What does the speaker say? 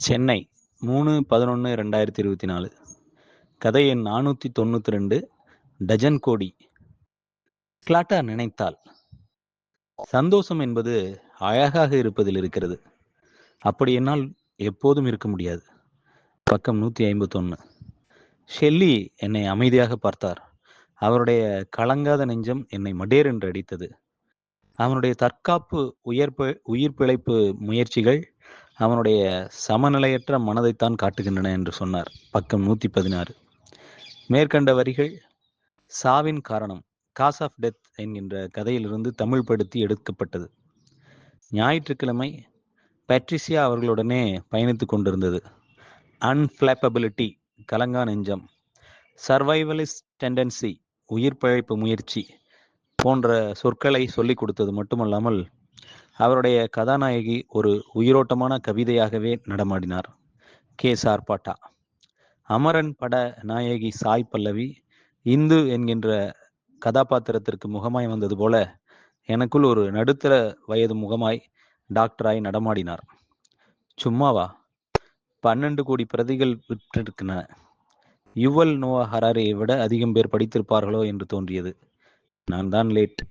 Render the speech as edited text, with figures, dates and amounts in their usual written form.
சென்னை 3/11/2024. கதை எண் 492. டஜன் கோடி. கிளாட்டா நினைத்தாள், சந்தோஷம் என்பது அழகாக இருப்பதில் இருக்கிறது. அப்படி என்னால் எப்போதும் இருக்க முடியாது. பக்கம் 151. ஷெல்லி என்னை அமைதியாக பார்த்தார். அவருடைய கலங்காத நெஞ்சம் என்னை மடேரென்று அடித்தது. அவனுடைய தற்காப்பு உயிர் பிழைப்பு முயற்சிகள் அவனுடைய சமநிலையற்ற மனதைத்தான் காட்டுகின்றன என்று சொன்னார். பக்கம் 116. மேற்கண்ட வரிகள் சாவின் காரணம், காஸ் ஆஃப் டெத் என்கின்ற கதையிலிருந்து தமிழ் படுத்தி எடுக்கப்பட்டது. ஞாயிற்றுக்கிழமை பேட்ரிசியா அவர்களுடனே பயணித்துக் கொண்டிருந்தது. அன்ஃபிளாப்பபிலிட்டி, கலங்கா நெஞ்சம், சர்வைவலிஸ்ட் டெண்டன்சி, உயிர் பிழைப்பு முயற்சி போன்ற சொற்களை சொல்லிக் கொடுத்தது மட்டுமல்லாமல் அவருடைய கதாநாயகி ஒரு உயிரோட்டமான கவிதையாகவே நடமாடினார். கே. சார்பாட்டா. அமரன் பட நாயகி சாய் பல்லவி இந்து என்கின்ற கதாபாத்திரத்திற்கு முகமாய் வந்தது போல எனக்குள் ஒரு நடுத்தர வயது முகமாய் டாக்டராய் நடமாடினார். சும்மாவா, 12 கோடி பிரதிகள் விற்றிருக்கின்றன. யுவல் நோவா ஹராரியை விட அதிகம் பேர் படித்திருப்பார்களோ என்று தோன்றியது. நான் தான் லேட்.